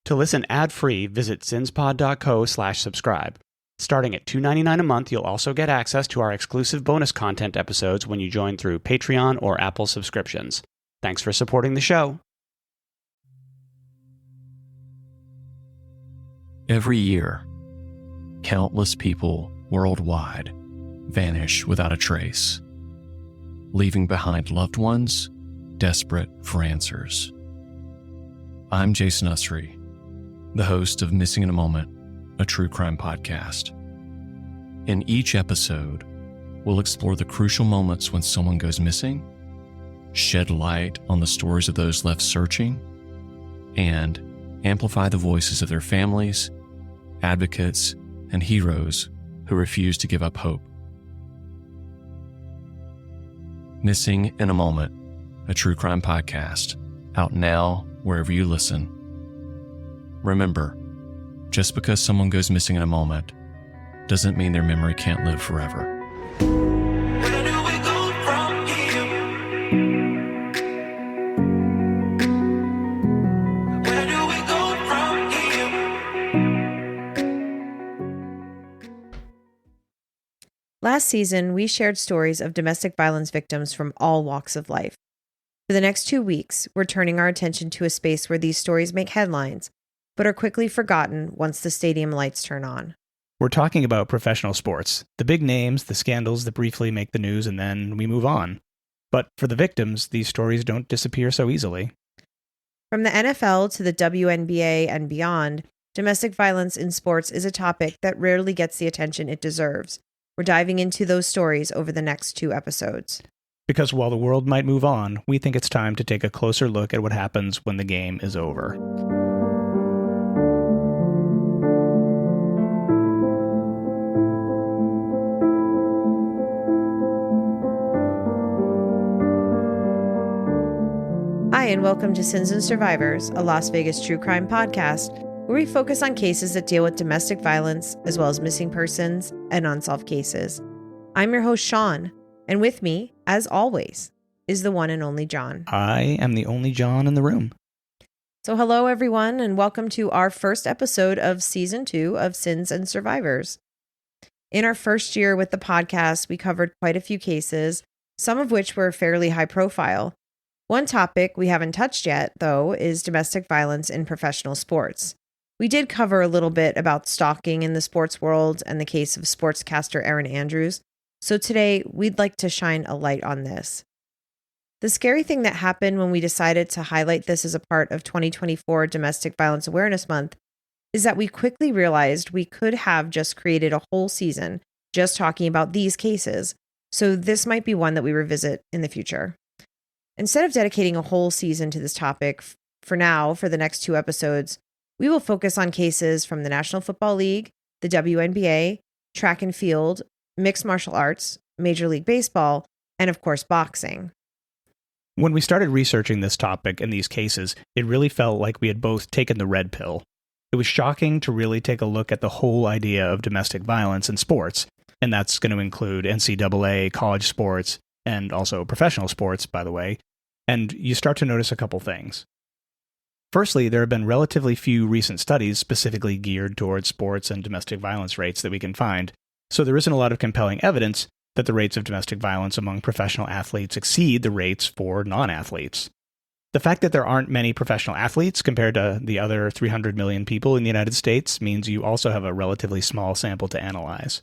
To listen ad-free, visit cinspod.co/subscribe. Starting at $2.99 a month, you'll also get access to our exclusive bonus content episodes when you join through Patreon or Apple subscriptions. Thanks for supporting the show. Every year, countless people worldwide vanish without a trace, leaving behind loved ones desperate for answers. I'm Jason Usry, the host of Missing in a Moment, a true crime podcast. In each episode, we'll explore the crucial moments when someone goes missing, shed light on the stories of those left searching, and amplify the voices of their families, advocates, and heroes who refuse to give up hope. Missing in a Moment, a true crime podcast, out now wherever you listen. Remember, just because someone goes missing in a moment doesn't mean their memory can't live forever. Where do we go from here? Where do we go from here? Last season, we shared stories of domestic violence victims from all walks of life. For the next 2 weeks, we're turning our attention to a space where these stories make headlines, but are quickly forgotten once the stadium lights turn on. We're talking about professional sports, the big names, the scandals that briefly make the news, and then we move on. But for the victims, these stories don't disappear so easily. From the NFL to the WNBA and beyond, domestic violence in sports is a topic that rarely gets the attention it deserves. We're diving into those stories over the next 2 episodes. Because while the world might move on, we think it's time to take a closer look at what happens when the game is over. Hi, and welcome to Sins and Survivors, a Las Vegas true crime podcast, where we focus on cases that deal with domestic violence, as well as missing persons and unsolved cases. I'm your host, Sean, and with me, as always, is the one and only John. I am the only John in the room. So hello, everyone, and welcome to our first episode of Season 2 of Sins and Survivors. In our first year with the podcast, we covered quite a few cases, some of which were fairly high profile. One topic we haven't touched yet, though, is domestic violence in professional sports. We did cover a little bit about stalking in the sports world and the case of sportscaster Erin Andrews, so today we'd like to shine a light on this. The scary thing that happened when we decided to highlight this as a part of 2024 Domestic Violence Awareness Month is that we quickly realized we could have just created a whole season just talking about these cases, so this might be one that we revisit in the future. Instead of dedicating a whole season to this topic, for now, for the next 2 episodes, we will focus on cases from the National Football League, the WNBA, track and field, mixed martial arts, Major League Baseball, and of course, boxing. When we started researching this topic and these cases, it really felt like we had both taken the red pill. It was shocking to really take a look at the whole idea of domestic violence in sports, and that's going to include NCAA, college sports, and also professional sports, by the way, and you start to notice a couple things. Firstly, there have been relatively few recent studies specifically geared towards sports and domestic violence rates that we can find, so there isn't a lot of compelling evidence that the rates of domestic violence among professional athletes exceed the rates for non-athletes. The fact that there aren't many professional athletes compared to the other 300 million people in the United States means you also have a relatively small sample to analyze.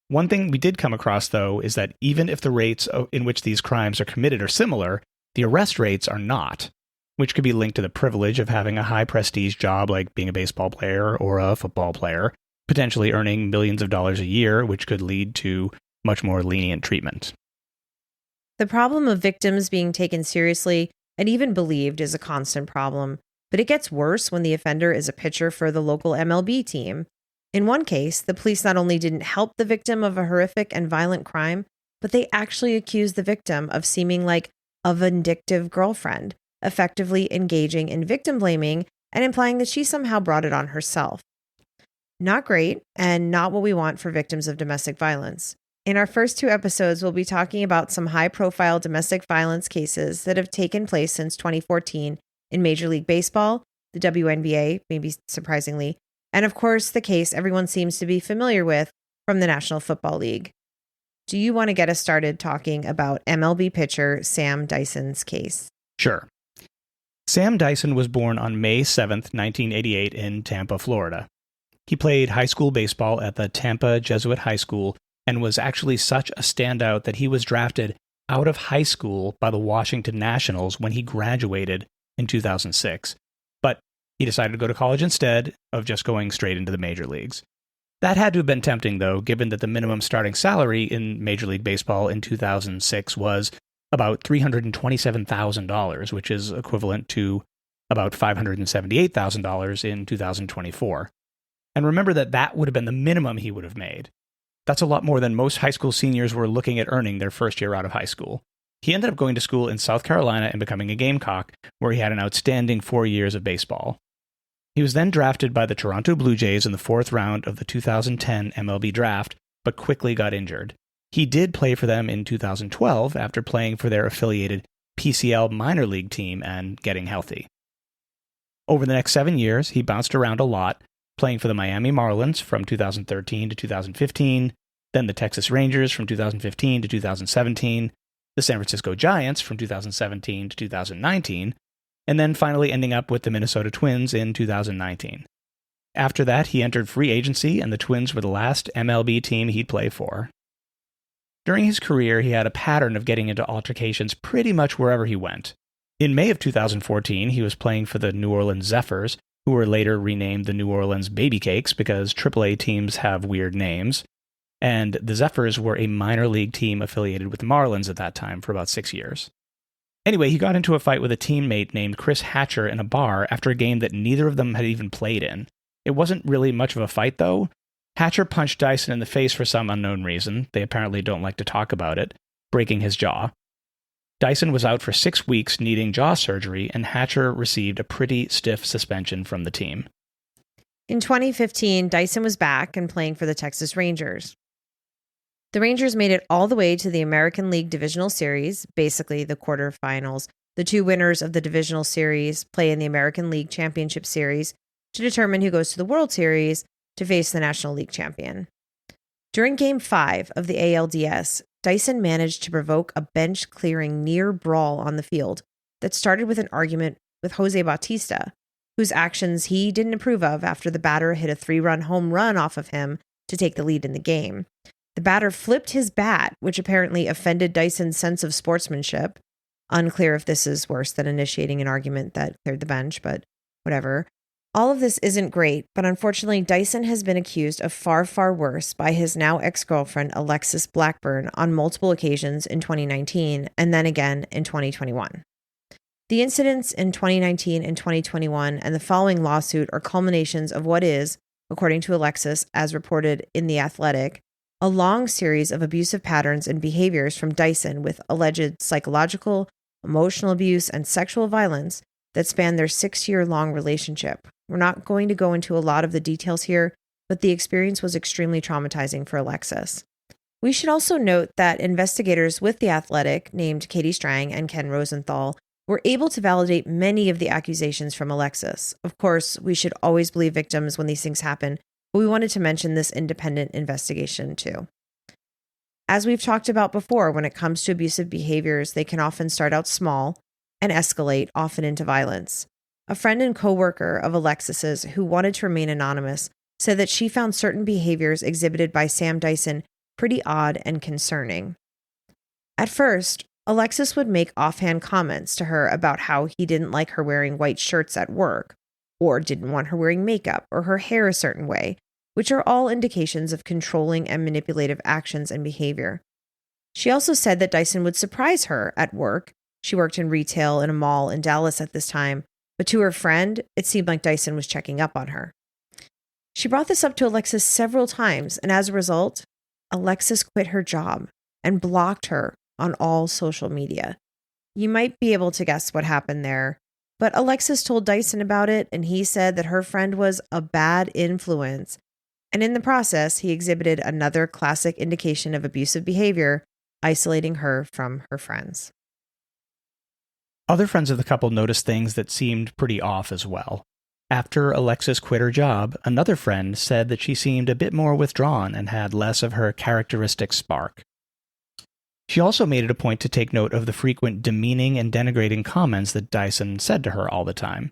One thing we did come across, though, is that even if the rates in which these crimes are committed are similar, the arrest rates are not, which could be linked to the privilege of having a high-prestige job like being a baseball player or a football player, potentially earning millions of dollars a year, which could lead to much more lenient treatment. The problem of victims being taken seriously and even believed is a constant problem, but it gets worse when the offender is a pitcher for the local MLB team. In one case, the police not only didn't help the victim of a horrific and violent crime, but they actually accused the victim of seeming like a vindictive girlfriend, effectively engaging in victim blaming and implying that she somehow brought it on herself. Not great, and not what we want for victims of domestic violence. In our first 2 episodes, we'll be talking about some high-profile domestic violence cases that have taken place since 2014 in Major League Baseball, the WNBA, maybe surprisingly, and of course, the case everyone seems to be familiar with from the National Football League. Do you want to get us started talking about MLB pitcher Sam Dyson's case? Sure. Sam Dyson was born on May 7th, 1988 in Tampa, Florida. He played high school baseball at the Tampa Jesuit High School and was actually such a standout that he was drafted out of high school by the Washington Nationals when he graduated in 2006. But he decided to go to college instead of just going straight into the major leagues. That had to have been tempting, though, given that the minimum starting salary in Major League Baseball in 2006 was about $327,000, which is equivalent to about $578,000 in 2024. And remember that would have been the minimum he would have made. That's a lot more than most high school seniors were looking at earning their first year out of high school. He ended up going to school in South Carolina and becoming a Gamecock, where he had an outstanding 4 years of baseball. He was then drafted by the Toronto Blue Jays in the 4th round of the 2010 MLB draft, but quickly got injured. He did play for them in 2012 after playing for their affiliated PCL minor league team and getting healthy. Over the next 7 years, he bounced around a lot, playing for the Miami Marlins from 2013 to 2015, then the Texas Rangers from 2015 to 2017, the San Francisco Giants from 2017 to 2019, and then finally ending up with the Minnesota Twins in 2019. After that, he entered free agency, and the Twins were the last MLB team he'd play for. During his career, he had a pattern of getting into altercations pretty much wherever he went. In May of 2014, he was playing for the New Orleans Zephyrs, who were later renamed the New Orleans Baby Cakes because AAA teams have weird names. And the Zephyrs were a minor league team affiliated with the Marlins at that time for about 6 years. Anyway, he got into a fight with a teammate named Chris Hatcher in a bar after a game that neither of them had even played in. It wasn't really much of a fight, though. Hatcher punched Dyson in the face for some unknown reason. They apparently don't like to talk about it, breaking his jaw. Dyson was out for 6 weeks needing jaw surgery, and Hatcher received a pretty stiff suspension from the team. In 2015, Dyson was back and playing for the Texas Rangers. The Rangers made it all the way to the American League Divisional Series, basically the quarterfinals. The two winners of the Divisional Series play in the American League Championship Series to determine who goes to the World Series to face the National League champion. During Game 5 of the ALDS, Dyson managed to provoke a bench-clearing near brawl on the field that started with an argument with Jose Bautista, whose actions he didn't approve of after the batter hit a 3-run home run off of him to take the lead in the game. The batter flipped his bat, which apparently offended Dyson's sense of sportsmanship. Unclear if this is worse than initiating an argument that cleared the bench, but whatever. All of this isn't great, but unfortunately, Dyson has been accused of far, far worse by his now ex-girlfriend, Alexis Blackburn, on multiple occasions in 2019 and then again in 2021. The incidents in 2019 and 2021 and the following lawsuit are culminations of what is, according to Alexis, as reported in The Athletic, a long series of abusive patterns and behaviors from Dyson with alleged psychological, emotional abuse, and sexual violence that span their 6-year-long relationship. We're not going to go into a lot of the details here, but the experience was extremely traumatizing for Alexis. We should also note that investigators with The Athletic, named Katie Strang and Ken Rosenthal, were able to validate many of the accusations from Alexis. Of course, we should always believe victims when these things happen, but we wanted to mention this independent investigation too. As we've talked about before, when it comes to abusive behaviors, they can often start out small and escalate, often into violence. A friend and coworker of Alexis's, who wanted to remain anonymous, said that she found certain behaviors exhibited by Sam Dyson pretty odd and concerning. At first, Alexis would make offhand comments to her about how he didn't like her wearing white shirts at work, or didn't want her wearing makeup or her hair a certain way, which are all indications of controlling and manipulative actions and behavior. She also said that Dyson would surprise her at work. She worked in retail in a mall in Dallas at this time, but to her friend, it seemed like Dyson was checking up on her. She brought this up to Alexis several times, and as a result, Alexis quit her job and blocked her on all social media. You might be able to guess what happened there, but Alexis told Dyson about it, and he said that her friend was a bad influence, and in the process, he exhibited another classic indication of abusive behavior, isolating her from her friends. Other friends of the couple noticed things that seemed pretty off as well. After Alexis quit her job, another friend said that she seemed a bit more withdrawn and had less of her characteristic spark. She also made it a point to take note of the frequent demeaning and denigrating comments that Dyson said to her all the time.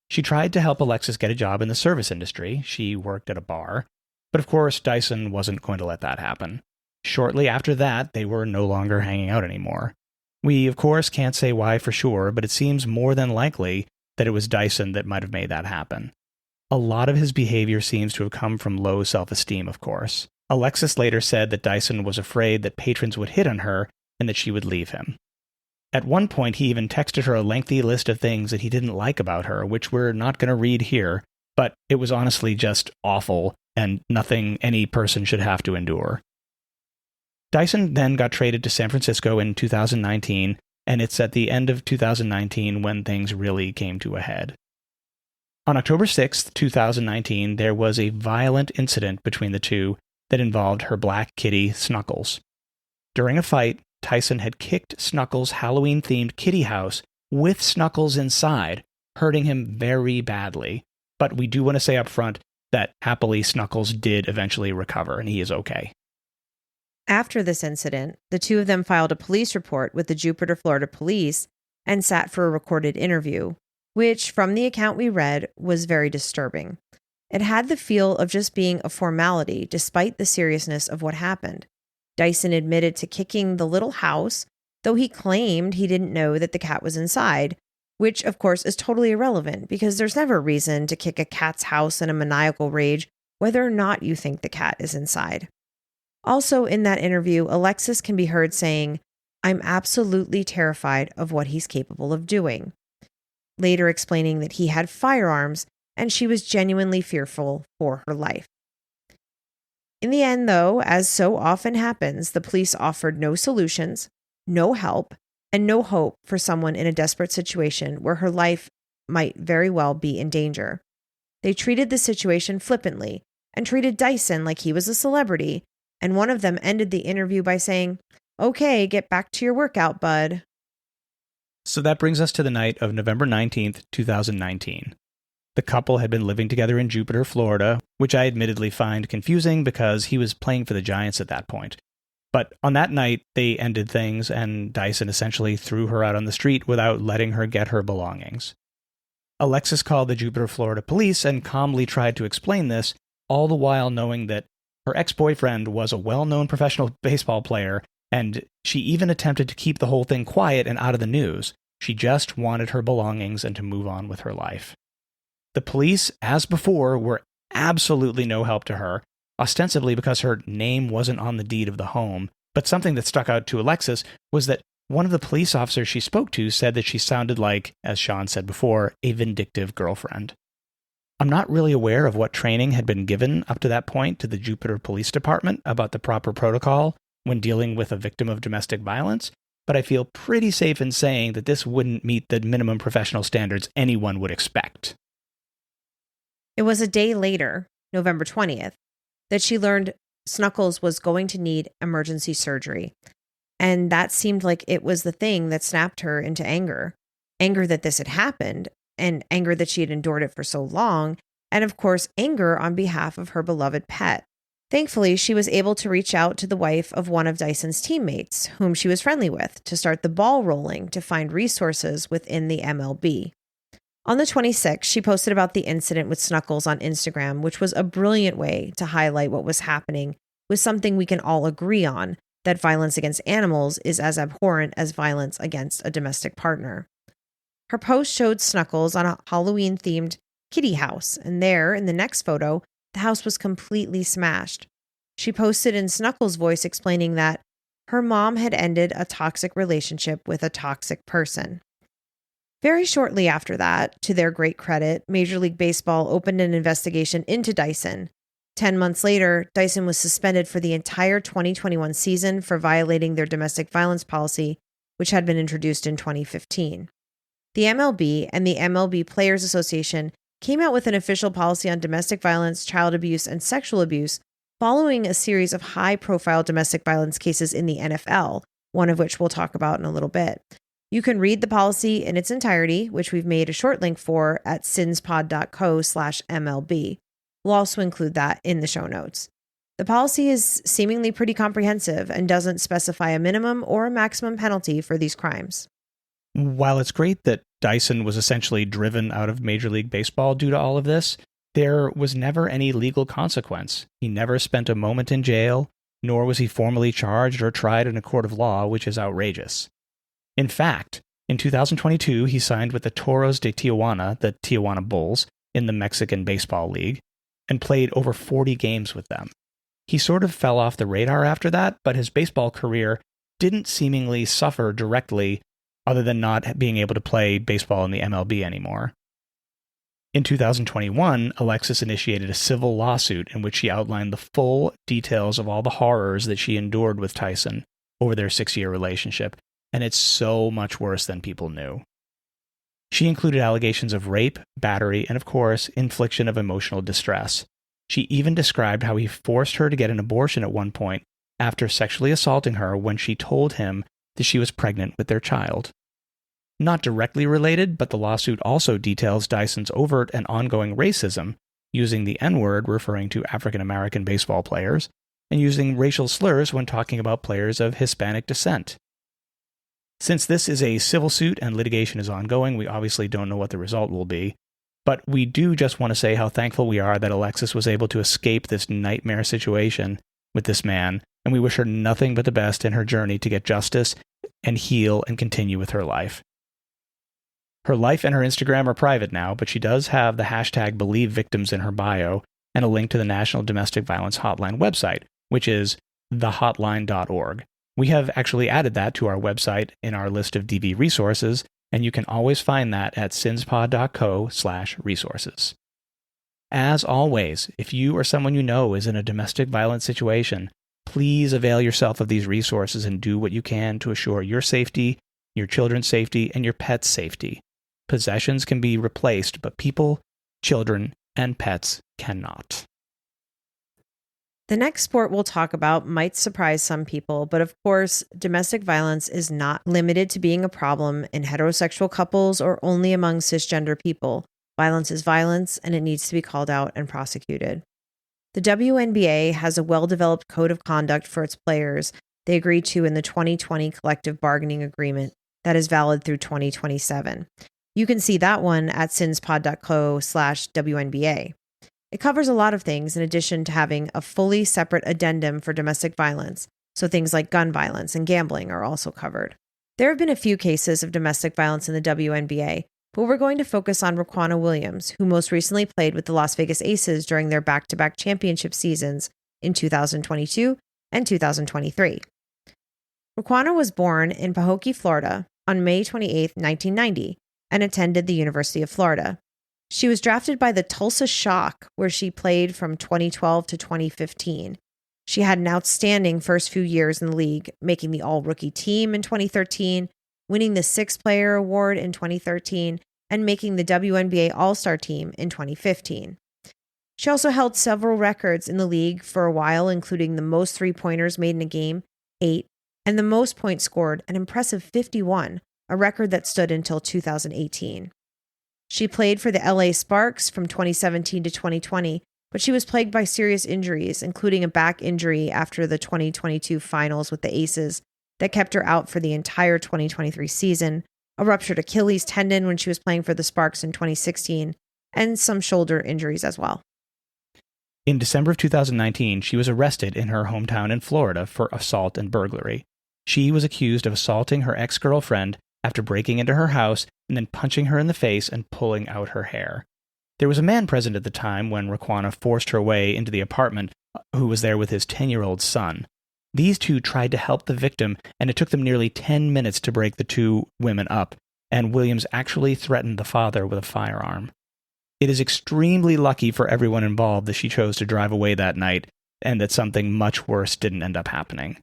She tried to help Alexis get a job in the service industry. She worked at a bar. But of course, Dyson wasn't going to let that happen. Shortly after that, they were no longer hanging out anymore. We, of course, can't say why for sure, but it seems more than likely that it was Dyson that might have made that happen. A lot of his behavior seems to have come from low self-esteem, of course. Alexis later said that Dyson was afraid that patrons would hit on her and that she would leave him. At one point, he even texted her a lengthy list of things that he didn't like about her, which we're not going to read here, but it was honestly just awful and nothing any person should have to endure. Dyson then got traded to San Francisco in 2019, and it's at the end of 2019 when things really came to a head. On October 6, 2019, there was a violent incident between the two that involved her black kitty, Snuggles. During a fight, Dyson had kicked Snuggles' Halloween-themed kitty house with Snuggles inside, hurting him very badly. But we do want to say up front that happily Snuggles did eventually recover, and he is okay. After this incident, the two of them filed a police report with the Jupiter, Florida police and sat for a recorded interview, which, from the account we read, was very disturbing. It had the feel of just being a formality, despite the seriousness of what happened. Dyson admitted to kicking the little house, though he claimed he didn't know that the cat was inside, which, of course, is totally irrelevant because there's never a reason to kick a cat's house in a maniacal rage, whether or not you think the cat is inside. Also, in that interview, Alexis can be heard saying, "I'm absolutely terrified of what he's capable of doing," later explaining that he had firearms and she was genuinely fearful for her life. In the end, though, as so often happens, the police offered no solutions, no help, and no hope for someone in a desperate situation where her life might very well be in danger. They treated the situation flippantly and treated Dyson like he was a celebrity, and one of them ended the interview by saying, "Okay, get back to your workout, bud." So that brings us to the night of November 19th, 2019. The couple had been living together in Jupiter, Florida, which I admittedly find confusing because he was playing for the Giants at that point. But on that night, they ended things, and Dyson essentially threw her out on the street without letting her get her belongings. Alexis called the Jupiter, Florida police and calmly tried to explain this, all the while knowing that her ex-boyfriend was a well-known professional baseball player, and she even attempted to keep the whole thing quiet and out of the news. She just wanted her belongings and to move on with her life. The police, as before, were absolutely no help to her, ostensibly because her name wasn't on the deed of the home, but something that stuck out to Alexis was that one of the police officers she spoke to said that she sounded like, as Sean said before, a vindictive girlfriend. I'm not really aware of what training had been given up to that point to the Jupiter Police Department about the proper protocol when dealing with a victim of domestic violence, but I feel pretty safe in saying that this wouldn't meet the minimum professional standards anyone would expect. It was a day later, November 20th, that she learned Snuggles was going to need emergency surgery. And that seemed like it was the thing that snapped her into anger. Anger that this had happened, and anger that she had endured it for so long, and of course, anger on behalf of her beloved pet. Thankfully, she was able to reach out to the wife of one of Dyson's teammates, whom she was friendly with, to start the ball rolling to find resources within the MLB. On the 26th, she posted about the incident with Snuggles on Instagram, which was a brilliant way to highlight what was happening with something we can all agree on, that violence against animals is as abhorrent as violence against a domestic partner. Her post showed Snuggles on a Halloween-themed kitty house, and there, in the next photo, the house was completely smashed. She posted in Snuggles' voice explaining that her mom had ended a toxic relationship with a toxic person. Very shortly after that, to their great credit, Major League Baseball opened an investigation into Dyson. 10 months later, Dyson was suspended for the entire 2021 season for violating their domestic violence policy, which had been introduced in 2015. The MLB and the MLB Players Association came out with an official policy on domestic violence, child abuse, and sexual abuse following a series of high-profile domestic violence cases in the NFL, one of which we'll talk about in a little bit. You can read the policy in its entirety, which we've made a short link for at cinspod.co/MLB. We'll also include that in the show notes. The policy is seemingly pretty comprehensive and doesn't specify a minimum or a maximum penalty for these crimes. While it's great that Dyson was essentially driven out of Major League Baseball due to all of this, there was never any legal consequence. He never spent a moment in jail, nor was he formally charged or tried in a court of law, which is outrageous. In fact, in 2022, he signed with the Toros de Tijuana, the Tijuana Bulls, in the Mexican Baseball League, and played over 40 games with them. He sort of fell off the radar after that, but his baseball career didn't seemingly suffer directly other than not being able to play baseball in the MLB anymore. In 2021, Alexis initiated a civil lawsuit in which she outlined the full details of all the horrors that she endured with Tyson over their 6-year relationship, and it's so much worse than people knew. She included allegations of rape, battery, and of course, infliction of emotional distress. She even described how he forced her to get an abortion at one point after sexually assaulting her when she told him that she was pregnant with their child. Not directly related, but the lawsuit also details Dyson's overt and ongoing racism, using the N-word referring to African American baseball players, and using racial slurs when talking about players of Hispanic descent. Since this is a civil suit and litigation is ongoing, we obviously don't know what the result will be, but we do just want to say how thankful we are that Alexis was able to escape this nightmare situation with this man, and we wish her nothing but the best in her journey to get justice and heal and continue with her life. Her life and her Instagram are private now, but she does have the hashtag #BelieveVictims in her bio and a link to the National Domestic Violence Hotline website, which is thehotline.org. We have actually added that to our website in our list of DV resources, and you can always find that at cinspod.co/resources. As always, if you or someone you know is in a domestic violence situation, please avail yourself of these resources and do what you can to assure your safety, your children's safety, and your pets' safety. Possessions can be replaced, but people, children, and pets cannot. The next sport we'll talk about might surprise some people, but of course, domestic violence is not limited to being a problem in heterosexual couples or only among cisgender people. Violence is violence, and it needs to be called out and prosecuted. The WNBA has a well-developed code of conduct for its players they agreed to in the 2020 collective bargaining agreement that is valid through 2027. You can see that one at cinspod.co/WNBA. It covers a lot of things in addition to having a fully separate addendum for domestic violence, so things like gun violence and gambling are also covered. There have been a few cases of domestic violence in the WNBA, but we're going to focus on Raquana Williams, who most recently played with the Las Vegas Aces during their back-to-back championship seasons in 2022 and 2023. Raquana was born in Pahokee, Florida on May 28, 1990, and attended the University of Florida. She was drafted by the Tulsa Shock, where she played from 2012 to 2015. She had an outstanding first few years in the league, making the All-Rookie team in 2013, winning the Sixth Player Award in 2013, and making the WNBA All-Star team in 2015. She also held several records in the league for a while, including the most three-pointers made in a game, 8, and the most points scored, an impressive 51, a record that stood until 2018. She played for the LA Sparks from 2017 to 2020, but she was plagued by serious injuries, including a back injury after the 2022 finals with the Aces that kept her out for the entire 2023 season, a ruptured Achilles tendon when she was playing for the Sparks in 2016, and some shoulder injuries as well. In December of 2019, she was arrested in her hometown in Florida for assault and burglary. She was accused of assaulting her ex-girlfriend after breaking into her house and then punching her in the face and pulling out her hair. There was a man present at the time when Raquana forced her way into the apartment who was there with his 10-year-old son. These two tried to help the victim, and it took them nearly 10 minutes to break the two women up, and Williams actually threatened the father with a firearm. It is extremely lucky for everyone involved that she chose to drive away that night, and that something much worse didn't end up happening.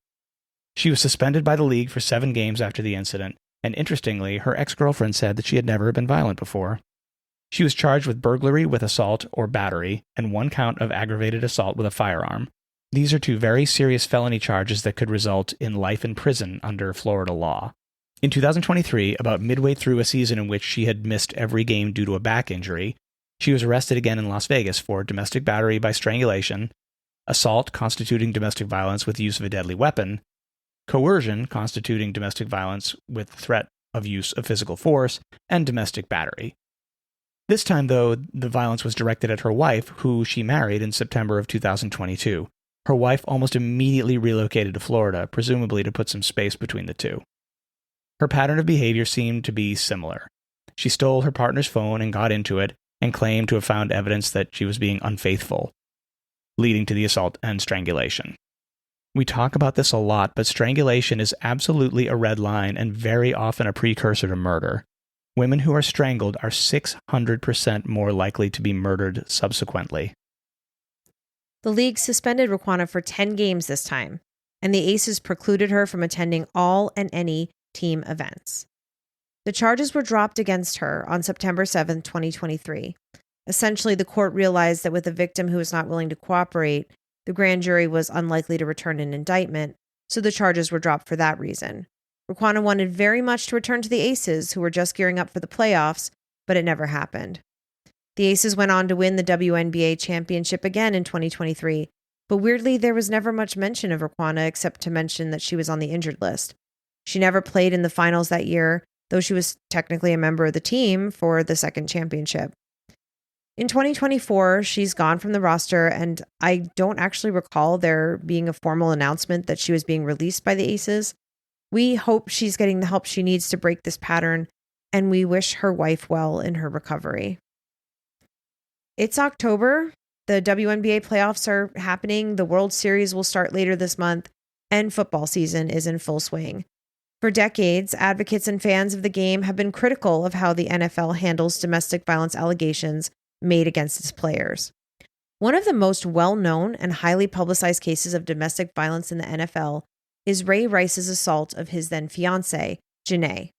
She was suspended by the league for 7 games after the incident, and interestingly, her ex-girlfriend said that she had never been violent before. She was charged with burglary with assault or battery, and 1 count of aggravated assault with a firearm. These are 2 very serious felony charges that could result in life in prison under Florida law. In 2023, about midway through a season in which she had missed every game due to a back injury, she was arrested again in Las Vegas for domestic battery by strangulation, assault constituting domestic violence with use of a deadly weapon, coercion constituting domestic violence with threat of use of physical force, and domestic battery. This time, though, the violence was directed at her wife, who she married in September of 2022. Her wife almost immediately relocated to Florida, presumably to put some space between the two. Her pattern of behavior seemed to be similar. She stole her partner's phone and got into it, and claimed to have found evidence that she was being unfaithful, leading to the assault and strangulation. We talk about this a lot, but strangulation is absolutely a red line and very often a precursor to murder. Women who are strangled are 600% more likely to be murdered subsequently. The league suspended Raquana for 10 games this time, and the Aces precluded her from attending all and any team events. The charges were dropped against her on September 7, 2023. Essentially, the court realized that with a victim who was not willing to cooperate, the grand jury was unlikely to return an indictment, so the charges were dropped for that reason. Raquana wanted very much to return to the Aces, who were just gearing up for the playoffs, but it never happened. The Aces went on to win the WNBA championship again in 2023, but weirdly, there was never much mention of Raquana except to mention that she was on the injured list. She never played in the finals that year, though she was technically a member of the team for the second championship. In 2024, she's gone from the roster, and I don't actually recall there being a formal announcement that she was being released by the Aces. We hope she's getting the help she needs to break this pattern, and we wish her wife well in her recovery. It's October. The WNBA playoffs are happening. The World Series will start later this month, and football season is in full swing. For decades, advocates and fans of the game have been critical of how the NFL handles domestic violence allegations made against its players. One of the most well-known and highly publicized cases of domestic violence in the NFL is Ray Rice's assault of his then-fiancée, Janae.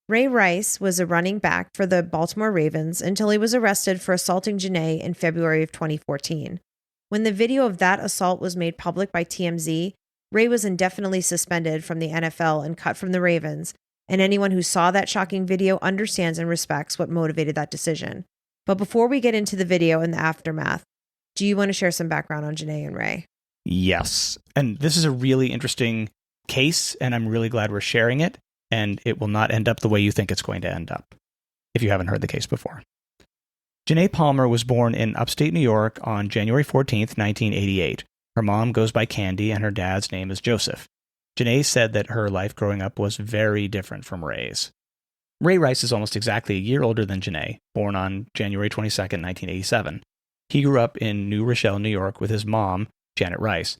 Ray Rice was a running back for the Baltimore Ravens until he was arrested for assaulting Janae in February of 2014. When the video of that assault was made public by TMZ, Ray was indefinitely suspended from the NFL and cut from the Ravens, and anyone who saw that shocking video understands and respects what motivated that decision. But before we get into the video and the aftermath, do you want to share some background on Janae and Ray? Yes. And this is a really interesting case, and I'm really glad we're sharing it, and it will not end up the way you think it's going to end up, if you haven't heard the case before. Janae Palmer was born in upstate New York on January 14th, 1988. Her mom goes by Candy, and her dad's name is Joseph. Janae said that her life growing up was very different from Ray's. Ray Rice is almost exactly a year older than Janae, born on January 22nd, 1987. He grew up in New Rochelle, New York, with his mom, Janet Rice.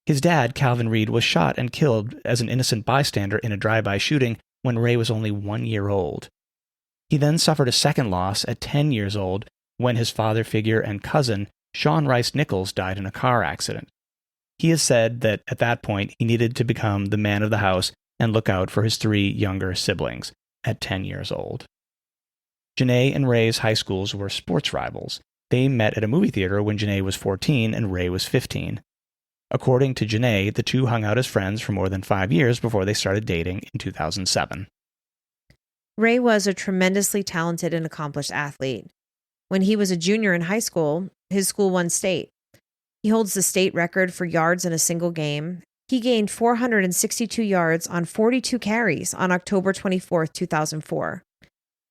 His dad, Calvin Reed, was shot and killed as an innocent bystander in a drive-by shooting when Ray was only 1 year old. He then suffered a second loss at 10 years old when his father figure and cousin, Sean Rice Nichols, died in a car accident. He has said that at that point he needed to become the man of the house and look out for his 3 younger siblings at 10 years old. Janae and Ray's high schools were sports rivals. They met at a movie theater when Janae was 14 and Ray was 15. According to Janae, the two hung out as friends for more than 5 years before they started dating in 2007. Ray was a tremendously talented and accomplished athlete. When he was a junior in high school, his school won state. He holds the state record for yards in a single game. He gained 462 yards on 42 carries on October 24, 2004.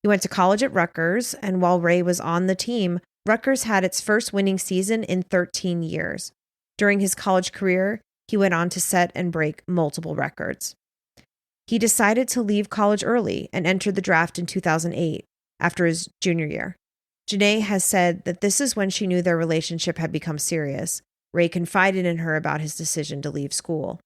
He went to college at Rutgers, and while Ray was on the team, Rutgers had its first winning season in 13 years. During his college career, he went on to set and break multiple records. He decided to leave college early and entered the draft in 2008, after his junior year. Janae has said that this is when she knew their relationship had become serious. Ray confided in her about his decision to leave school.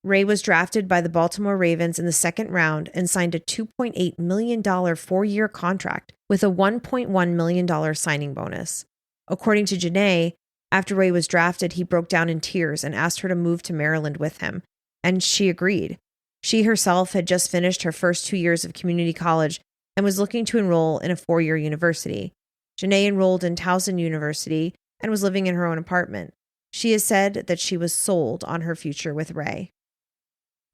Ray was drafted by the Baltimore Ravens in the second round and signed a $2.8 million 4-year contract with a $1.1 million signing bonus. According to Janae, after Ray was drafted, he broke down in tears and asked her to move to Maryland with him, and she agreed. She herself had just finished her first 2 years of community college and was looking to enroll in a 4-year university. Janae enrolled in Towson University and was living in her own apartment. She has said that she was sold on her future with Ray.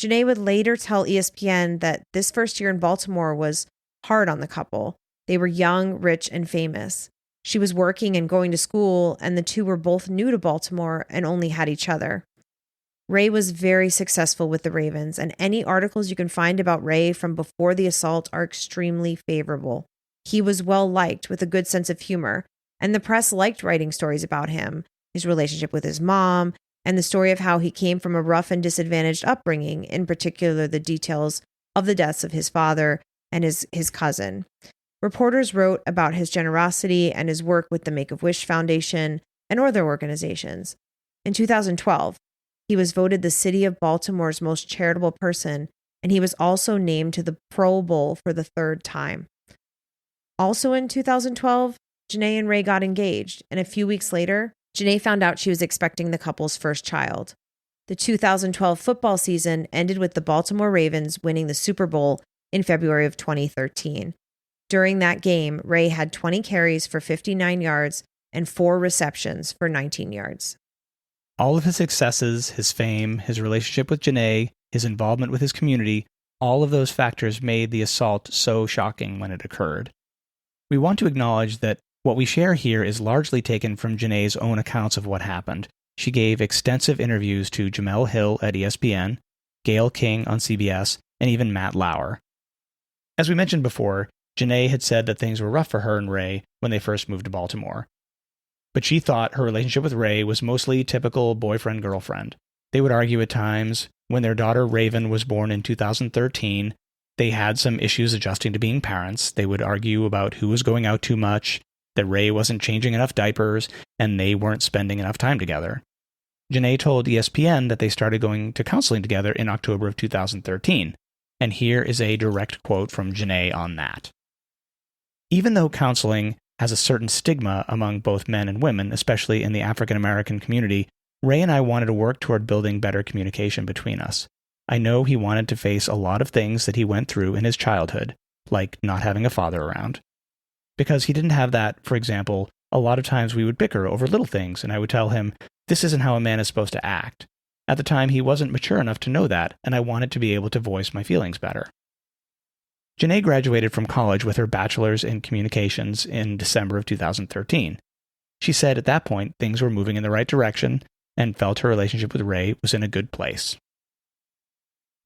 Janae would later tell ESPN that this first year in Baltimore was hard on the couple. They were young, rich, and famous. She was working and going to school, and the two were both new to Baltimore and only had each other. Ray was very successful with the Ravens, and any articles you can find about Ray from before the assault are extremely favorable. He was well liked with a good sense of humor, and the press liked writing stories about him, his relationship with his mom, and the story of how he came from a rough and disadvantaged upbringing, in particular the details of the deaths of his father and his cousin. Reporters wrote about his generosity and his work with the Make-A-Wish Foundation and other organizations. In 2012, he was voted the city of Baltimore's most charitable person, and he was also named to the Pro Bowl for the third time. Also in 2012, Janae and Ray got engaged, and a few weeks later, Janae found out she was expecting the couple's first child. The 2012 football season ended with the Baltimore Ravens winning the Super Bowl in February of 2013. During that game, Ray had 20 carries for 59 yards and 4 receptions for 19 yards. All of his successes, his fame, his relationship with Janae, his involvement with his community, all of those factors made the assault so shocking when it occurred. We want to acknowledge that what we share here is largely taken from Janae's own accounts of what happened. She gave extensive interviews to Jamel Hill at ESPN, Gayle King on CBS, and even Matt Lauer. As we mentioned before, Janae had said that things were rough for her and Ray when they first moved to Baltimore. But she thought her relationship with Ray was mostly typical boyfriend-girlfriend. They would argue at times. When their daughter Raven was born in 2013, they had some issues adjusting to being parents. They would argue about who was going out too much, that Ray wasn't changing enough diapers, and they weren't spending enough time together. Janae told ESPN that they started going to counseling together in October of 2013, and here is a direct quote from Janae on that. Even though counseling has a certain stigma among both men and women, especially in the African American community, Ray and I wanted to work toward building better communication between us. I know he wanted to face a lot of things that he went through in his childhood, like not having a father around. Because he didn't have that, for example, a lot of times we would bicker over little things, and I would tell him, this isn't how a man is supposed to act. At the time, he wasn't mature enough to know that, and I wanted to be able to voice my feelings better. Janae graduated from college with her bachelor's in communications in December of 2013. She said at that point things were moving in the right direction and felt her relationship with Ray was in a good place.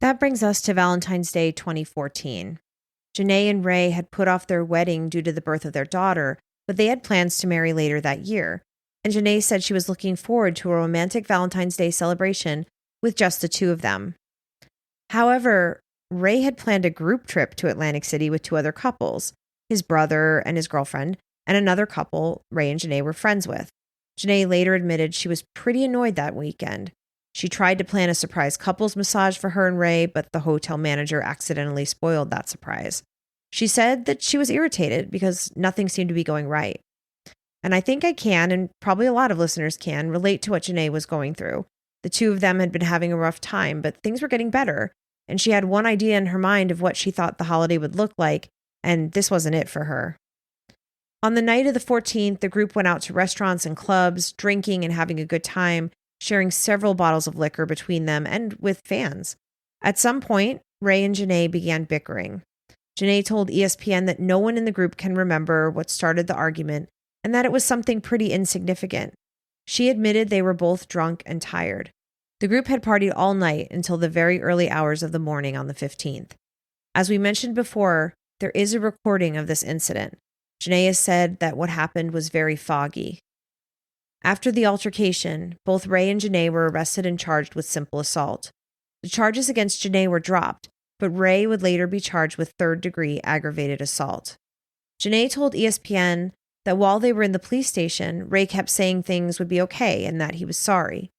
That brings us to Valentine's Day 2014. Janae and Ray had put off their wedding due to the birth of their daughter, but they had plans to marry later that year. And Janae said she was looking forward to a romantic Valentine's Day celebration with just the two of them. However, Ray had planned a group trip to Atlantic City with 2 other couples, his brother and his girlfriend, and another couple Ray and Janae were friends with. Janae later admitted she was pretty annoyed that weekend. She tried to plan a surprise couples massage for her and Ray, but the hotel manager accidentally spoiled that surprise. She said that she was irritated because nothing seemed to be going right. And I think I can, and probably a lot of listeners can, relate to what Janae was going through. The two of them had been having a rough time, but things were getting better. And she had one idea in her mind of what she thought the holiday would look like, and this wasn't it for her. On the night of the 14th, the group went out to restaurants and clubs, drinking and having a good time, sharing several bottles of liquor between them and with fans. At some point, Ray and Janae began bickering. Janae told ESPN that no one in the group can remember what started the argument and that it was something pretty insignificant. She admitted they were both drunk and tired. The group had partied all night until the very early hours of the morning on the 15th. As we mentioned before, there is a recording of this incident. Janae has said that what happened was very foggy. After the altercation, both Ray and Janae were arrested and charged with simple assault. The charges against Janae were dropped, but Ray would later be charged with third-degree aggravated assault. Janae told ESPN that while they were in the police station, Ray kept saying things would be okay and that he was sorry.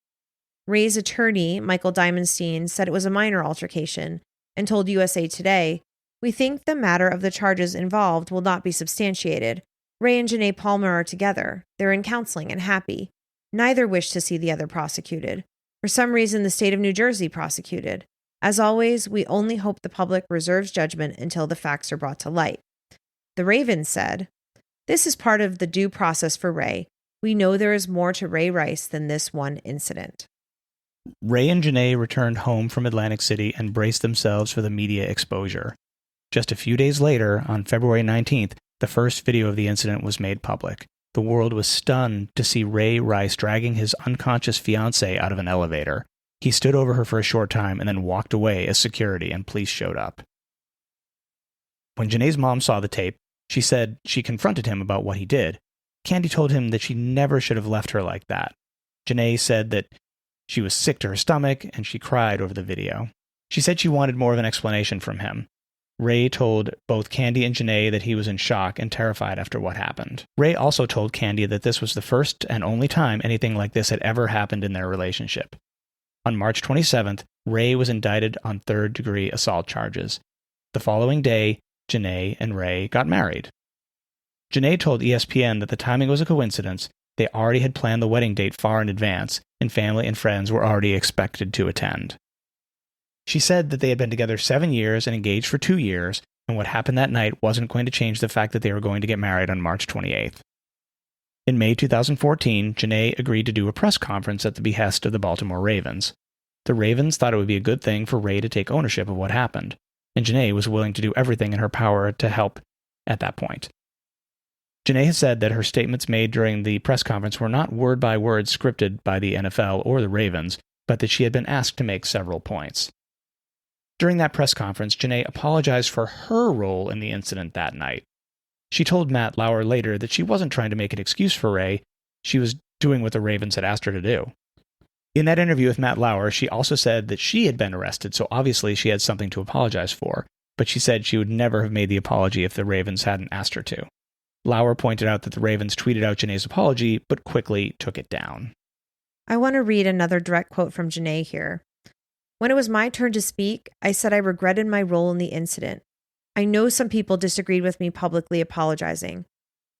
Ray's attorney, Michael Diamondstein, said it was a minor altercation and told USA Today, "We think the matter of the charges involved will not be substantiated. Ray and Janae Palmer are together. They're in counseling and happy. Neither wish to see the other prosecuted. For some reason, the state of New Jersey prosecuted. As always, we only hope the public reserves judgment until the facts are brought to light." The Ravens said, "This is part of the due process for Ray. We know there is more to Ray Rice than this one incident." Ray and Janae returned home from Atlantic City and braced themselves for the media exposure. Just a few days later, on February 19th, the first video of the incident was made public. The world was stunned to see Ray Rice dragging his unconscious fiancée out of an elevator. He stood over her for a short time and then walked away as security and police showed up. When Janae's mom saw the tape, she said she confronted him about what he did. Candy told him that she never should have left her like that. Janae said that she was sick to her stomach and she cried over the video. She said she wanted more of an explanation from him. Ray told both Candy and Janae that he was in shock and terrified after what happened. Ray also told Candy that this was the first and only time anything like this had ever happened in their relationship. On March 27th, Ray was indicted on third-degree assault charges. The following day, Janae and Ray got married. Janae told ESPN that the timing was a coincidence. They already had planned the wedding date far in advance, and family and friends were already expected to attend. She said that they had been together 7 years and engaged for 2 years, and what happened that night wasn't going to change the fact that they were going to get married on March 28th. In May 2014, Janae agreed to do a press conference at the behest of the Baltimore Ravens. The Ravens thought it would be a good thing for Ray to take ownership of what happened, and Janae was willing to do everything in her power to help at that point. Janae has said that her statements made during the press conference were not word-by-word scripted by the NFL or the Ravens, but that she had been asked to make several points. During that press conference, Janae apologized for her role in the incident that night. She told Matt Lauer later that she wasn't trying to make an excuse for Ray, she was doing what the Ravens had asked her to do. In that interview with Matt Lauer, she also said that she had been arrested, so obviously she had something to apologize for, but she said she would never have made the apology if the Ravens hadn't asked her to. Lauer pointed out that the Ravens tweeted out Janae's apology, but quickly took it down. I want to read another direct quote from Janae here. When it was my turn to speak, I said I regretted my role in the incident. I know some people disagreed with me publicly apologizing.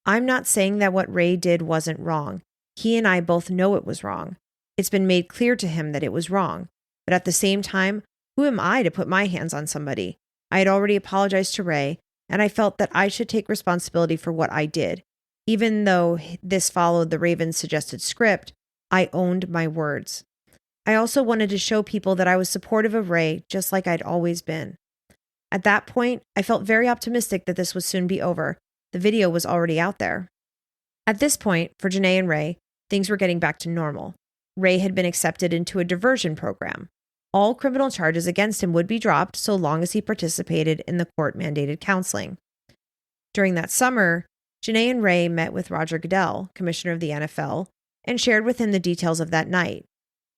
I'm not saying that what Ray did wasn't wrong. He and I both know it was wrong. It's been made clear to him that it was wrong. But at the same time, who am I to put my hands on somebody? I had already apologized to Ray, and I felt that I should take responsibility for what I did. Even though this followed the Ravens' suggested script, I owned my words. I also wanted to show people that I was supportive of Ray, just like I'd always been. At that point, I felt very optimistic that this would soon be over. The video was already out there. At this point, for Janae and Ray, things were getting back to normal. Ray had been accepted into a diversion program. All criminal charges against him would be dropped so long as he participated in the court-mandated counseling. During that summer, Janae and Ray met with Roger Goodell, commissioner of the NFL, and shared with him the details of that night.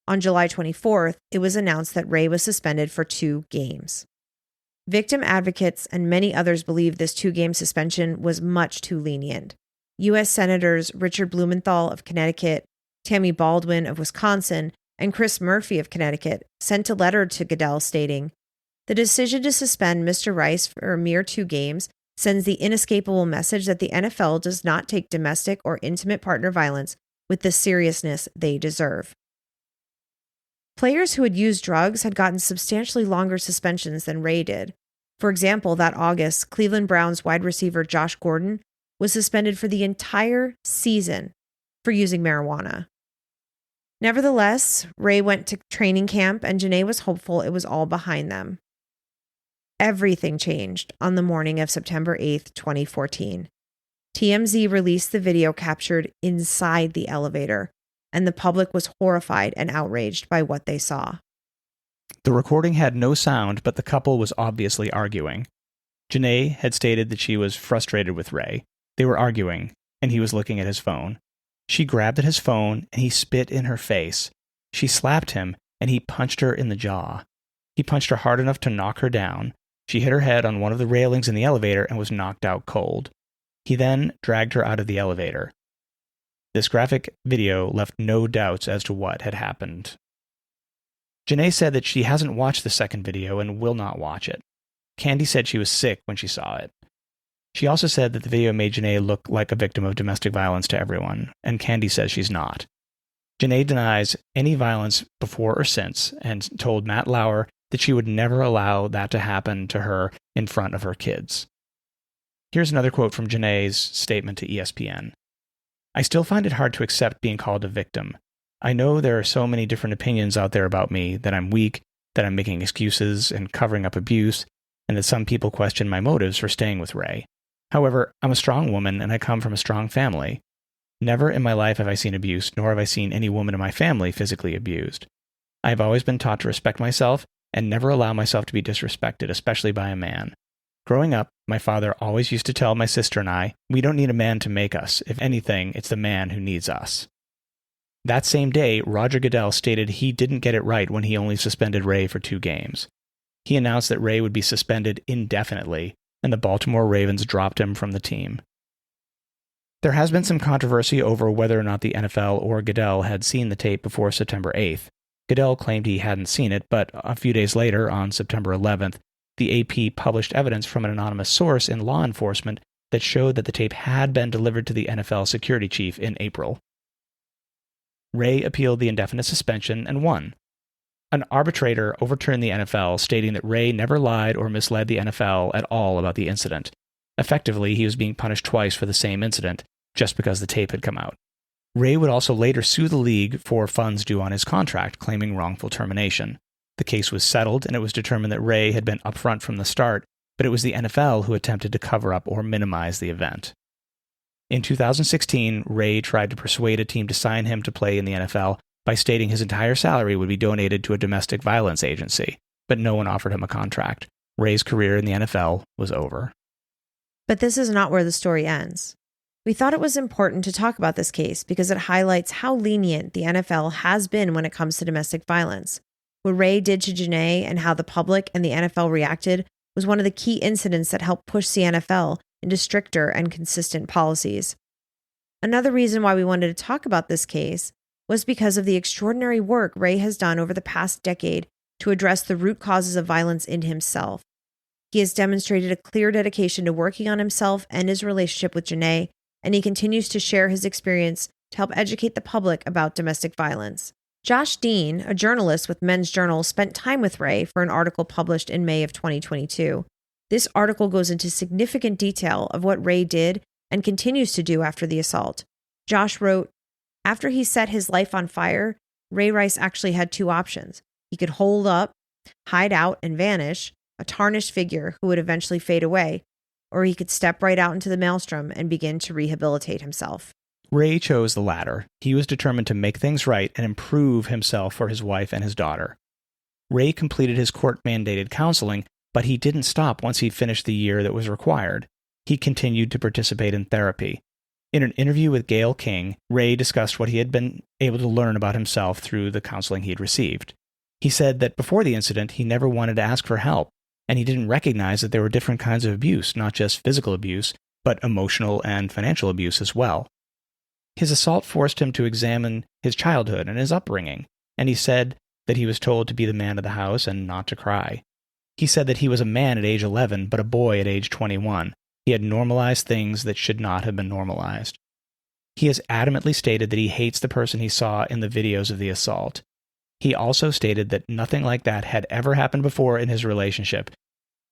On July 24th, it was announced that Ray was suspended for 2 games. Victim advocates and many others believe this 2-game suspension was much too lenient. U.S. Senators Richard Blumenthal of Connecticut, Tammy Baldwin of Wisconsin, and Chris Murphy of Connecticut sent a letter to Goodell stating, "The decision to suspend Mr. Rice for a mere 2 games sends the inescapable message that the NFL does not take domestic or intimate partner violence with the seriousness they deserve." Players who had used drugs had gotten substantially longer suspensions than Ray did. For example, that August, Cleveland Browns wide receiver Josh Gordon was suspended for the entire season for using marijuana. Nevertheless, Ray went to training camp and Janae was hopeful it was all behind them. Everything changed on the morning of September 8th, 2014. TMZ released the video captured inside the elevator, and the public was horrified and outraged by what they saw. The recording had no sound, but the couple was obviously arguing. Janae had stated that she was frustrated with Ray. They were arguing, and he was looking at his phone. She grabbed at his phone, and he spit in her face. She slapped him, and he punched her in the jaw. He punched her hard enough to knock her down. She hit her head on one of the railings in the elevator and was knocked out cold. He then dragged her out of the elevator. This graphic video left no doubts as to what had happened. Janae said that she hasn't watched the second video and will not watch it. Candy said she was sick when she saw it. She also said that the video made Janae look like a victim of domestic violence to everyone, and Candy says she's not. Janae denies any violence before or since and told Matt Lauer that she would never allow that to happen to her in front of her kids. Here's another quote from Janae's statement to ESPN. "I still find it hard to accept being called a victim. I know there are so many different opinions out there about me, that I'm weak, that I'm making excuses and covering up abuse, and that some people question my motives for staying with Ray. However, I'm a strong woman and I come from a strong family. Never in my life have I seen abuse, nor have I seen any woman in my family physically abused. I have always been taught to respect myself and never allow myself to be disrespected, especially by a man. Growing up, my father always used to tell my sister and I, we don't need a man to make us. If anything, it's the man who needs us. That same day, Roger Goodell stated he didn't get it right when he only suspended Ray for 2 games. He announced that Ray would be suspended indefinitely, and the Baltimore Ravens dropped him from the team. There has been some controversy over whether or not the NFL or Goodell had seen the tape before September 8th. Goodell claimed he hadn't seen it, but a few days later, on September 11th, the AP published evidence from an anonymous source in law enforcement that showed that the tape had been delivered to the NFL security chief in April. Ray appealed the indefinite suspension and won. An arbitrator overturned the NFL, stating that Ray never lied or misled the NFL at all about the incident. Effectively, he was being punished twice for the same incident, just because the tape had come out. Ray would also later sue the league for funds due on his contract, claiming wrongful termination. The case was settled, and it was determined that Ray had been upfront from the start, but it was the NFL who attempted to cover up or minimize the event. In 2016, Ray tried to persuade a team to sign him to play in the NFL by stating his entire salary would be donated to a domestic violence agency, but no one offered him a contract. Ray's career in the NFL was over. But this is not where the story ends. We thought it was important to talk about this case because it highlights how lenient the NFL has been when it comes to domestic violence. What Ray did to Janae and how the public and the NFL reacted was one of the key incidents that helped push the NFL into stricter and consistent policies. Another reason why we wanted to talk about this case was because of the extraordinary work Ray has done over the past decade to address the root causes of violence in himself. He has demonstrated a clear dedication to working on himself and his relationship with Janae, and he continues to share his experience to help educate the public about domestic violence. Josh Dean, a journalist with Men's Journal, spent time with Ray for an article published in May of 2022. This article goes into significant detail of what Ray did and continues to do after the assault. Josh wrote, "After he set his life on fire, Ray Rice actually had 2 options. He could hold up, hide out, and vanish, a tarnished figure who would eventually fade away, or he could step right out into the maelstrom and begin to rehabilitate himself." Ray chose the latter. He was determined to make things right and improve himself for his wife and his daughter. Ray completed his court-mandated counseling, but he didn't stop once he finished the year that was required. He continued to participate in therapy. In an interview with Gayle King, Ray discussed what he had been able to learn about himself through the counseling he had received. He said that before the incident, he never wanted to ask for help, and he didn't recognize that there were different kinds of abuse, not just physical abuse, but emotional and financial abuse as well. His assault forced him to examine his childhood and his upbringing, and he said that he was told to be the man of the house and not to cry. He said that he was a man at age 11, but a boy at age 21. He had normalized things that should not have been normalized. He has adamantly stated that he hates the person he saw in the videos of the assault. He also stated that nothing like that had ever happened before in his relationship,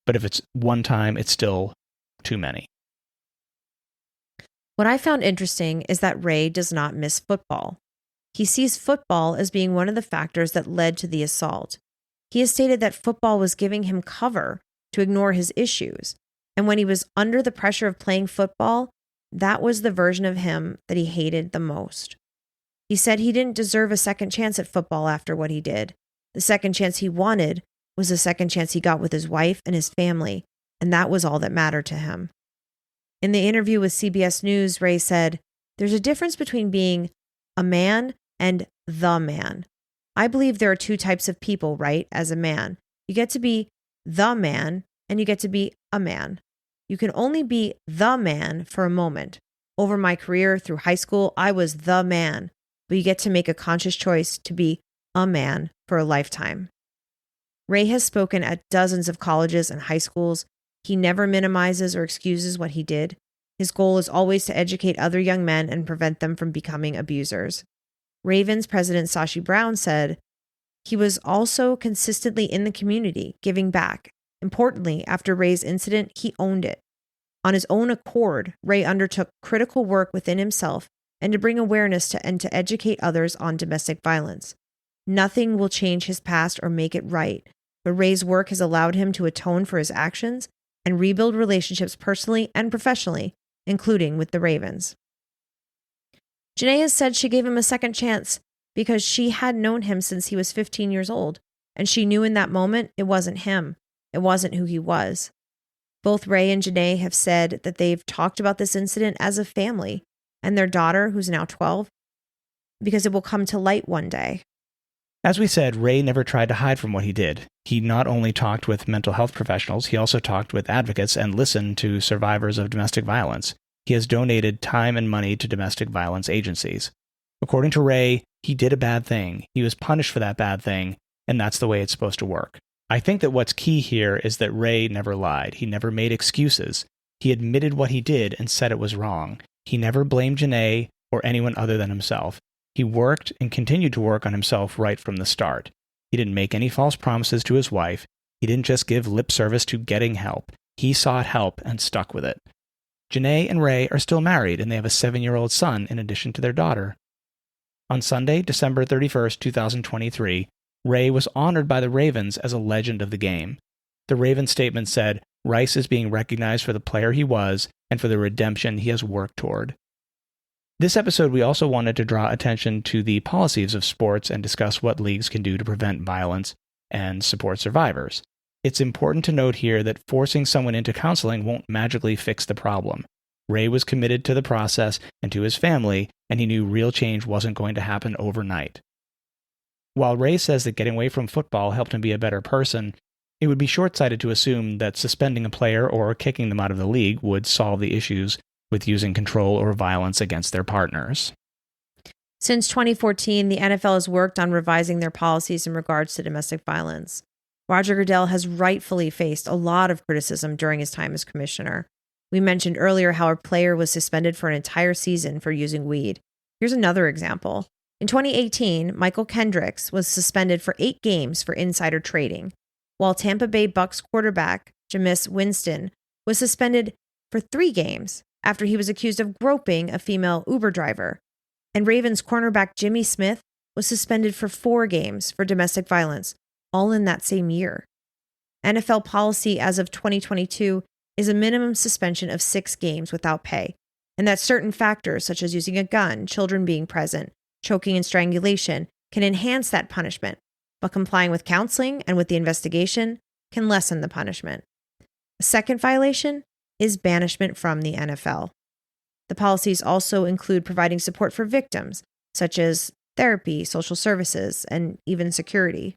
but if it's one time, it's still too many. What I found interesting is that Ray does not miss football. He sees football as being one of the factors that led to the assault. He has stated that football was giving him cover to ignore his issues, and when he was under the pressure of playing football, that was the version of him that he hated the most. He said he didn't deserve a second chance at football after what he did. The second chance he wanted was the second chance he got with his wife and his family, and that was all that mattered to him. In the interview with CBS News, Ray said, "There's a difference between being a man and the man. I believe there are 2 types of people, right, as a man. You get to be the man, and you get to be a man. You can only be the man for a moment. Over my career through high school, I was the man, but you get to make a conscious choice to be a man for a lifetime." Ray has spoken at dozens of colleges and high schools. He never minimizes or excuses what he did. His goal is always to educate other young men and prevent them from becoming abusers. Ravens president Sashi Brown said, "He was also consistently in the community, giving back. Importantly, after Ray's incident, he owned it. On his own accord, Ray undertook critical work within himself and to bring awareness and to educate others on domestic violence. Nothing will change his past or make it right, but Ray's work has allowed him to atone for his actions and rebuild relationships personally and professionally, including with the Ravens. Janae has said she gave him a second chance because she had known him since he was 15 years old, and she knew in that moment it wasn't him. It wasn't who he was. Both Ray and Janae have said that they've talked about this incident as a family and their daughter, who's now 12, because it will come to light one day. As we said, Ray never tried to hide from what he did. He not only talked with mental health professionals, he also talked with advocates and listened to survivors of domestic violence. He has donated time and money to domestic violence agencies. According to Ray, he did a bad thing. He was punished for that bad thing, and that's the way it's supposed to work. I think that what's key here is that Ray never lied. He never made excuses. He admitted what he did and said it was wrong. He never blamed Janae or anyone other than himself. He worked and continued to work on himself right from the start. He didn't make any false promises to his wife. He didn't just give lip service to getting help. He sought help and stuck with it. Janae and Ray are still married, and they have a 7-year-old son in addition to their daughter. On Sunday, December 31st, 2023, Ray was honored by the Ravens as a legend of the game. The Ravens statement said, "Rice is being recognized for the player he was and for the redemption he has worked toward." This episode, we also wanted to draw attention to the policies of sports and discuss what leagues can do to prevent violence and support survivors. It's important to note here that forcing someone into counseling won't magically fix the problem. Ray was committed to the process and to his family, and he knew real change wasn't going to happen overnight. While Ray says that getting away from football helped him be a better person, it would be short-sighted to assume that suspending a player or kicking them out of the league would solve the issues with using control or violence against their partners. Since 2014, the NFL has worked on revising their policies in regards to domestic violence. Roger Goodell has rightfully faced a lot of criticism during his time as commissioner. We mentioned earlier how a player was suspended for an entire season for using weed. Here's another example. In 2018, Michael Kendricks was suspended for 8 games for insider trading, while Tampa Bay Bucks quarterback Jameis Winston was suspended for 3 games after he was accused of groping a female Uber driver. And Ravens cornerback Jimmy Smith was suspended for 4 games for domestic violence, all in that same year. NFL policy as of 2022 is a minimum suspension of 6 games without pay, and that certain factors such as using a gun, children being present, choking and strangulation can enhance that punishment, but complying with counseling and with the investigation can lessen the punishment. A second violation is banishment from the NFL. The policies also include providing support for victims, such as therapy, social services, and even security.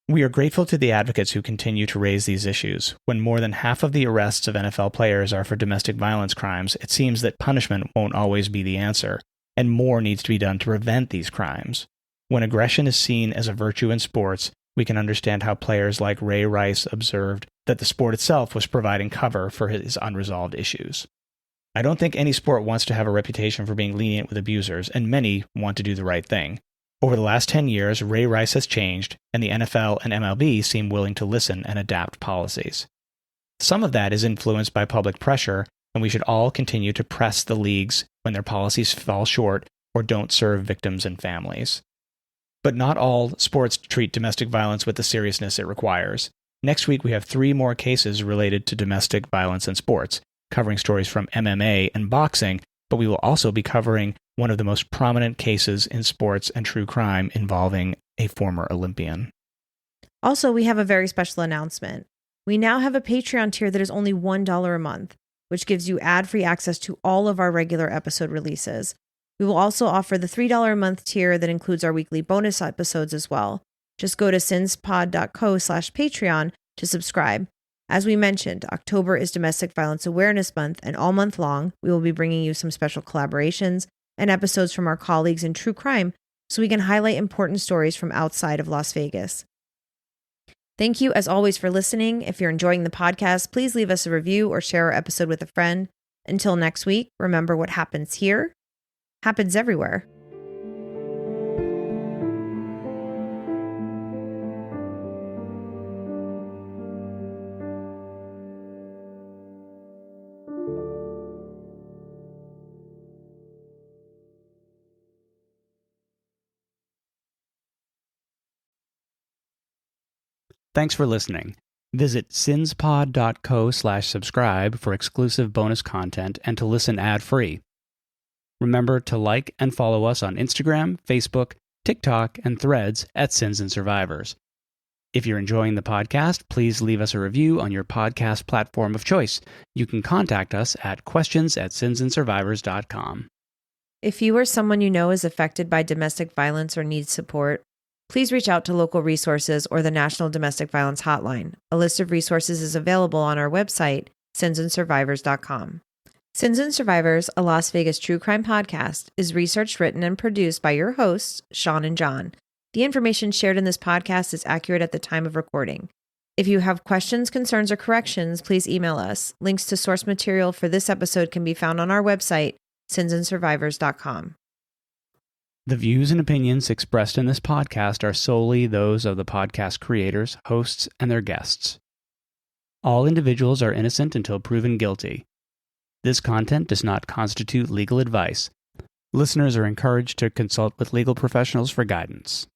We are grateful to the advocates who continue to raise these issues. When more than half of the arrests of NFL players are for domestic violence crimes, it seems that punishment won't always be the answer, and more needs to be done to prevent these crimes. When aggression is seen as a virtue in sports, we can understand how players like Ray Rice observed that the sport itself was providing cover for his unresolved issues. I don't think any sport wants to have a reputation for being lenient with abusers, and many want to do the right thing. Over the last 10 years, Ray Rice has changed, and the NFL and MLB seem willing to listen and adapt policies. Some of that is influenced by public pressure, and we should all continue to press the leagues when their policies fall short or don't serve victims and families. But not all sports treat domestic violence with the seriousness it requires. Next week, we have 3 more cases related to domestic violence in sports, covering stories from MMA and boxing, but we will also be covering one of the most prominent cases in sports and true crime involving a former Olympian. Also, we have a very special announcement. We now have a Patreon tier that is only $1 a month, which gives you ad-free access to all of our regular episode releases. We will also offer the $3 a month tier that includes our weekly bonus episodes as well. Just go to sinspod.co/Patreon to subscribe. As we mentioned, October is Domestic Violence Awareness Month, and all month long, we will be bringing you some special collaborations and episodes from our colleagues in true crime so we can highlight important stories from outside of Las Vegas. Thank you, as always, for listening. If you're enjoying the podcast, please leave us a review or share our episode with a friend. Until next week, remember what happens here happens everywhere. Thanks for listening. Visit sinspod.co/subscribe for exclusive bonus content and to listen ad-free. Remember to like and follow us on Instagram, Facebook, TikTok, and Threads at Sins and Survivors. If you're enjoying the podcast, please leave us a review on your podcast platform of choice. You can contact us at questions@sinsandsurvivors.com. If you or someone you know is affected by domestic violence or needs support, please reach out to local resources or the National Domestic Violence Hotline. A list of resources is available on our website, sinsandsurvivors.com. Sins and Survivors, a Las Vegas true crime podcast, is researched, written, and produced by your hosts, Sean and John. The information shared in this podcast is accurate at the time of recording. If you have questions, concerns, or corrections, please email us. Links to source material for this episode can be found on our website, sinsandsurvivors.com. The views and opinions expressed in this podcast are solely those of the podcast creators, hosts, and their guests. All individuals are innocent until proven guilty. This content does not constitute legal advice. Listeners are encouraged to consult with legal professionals for guidance.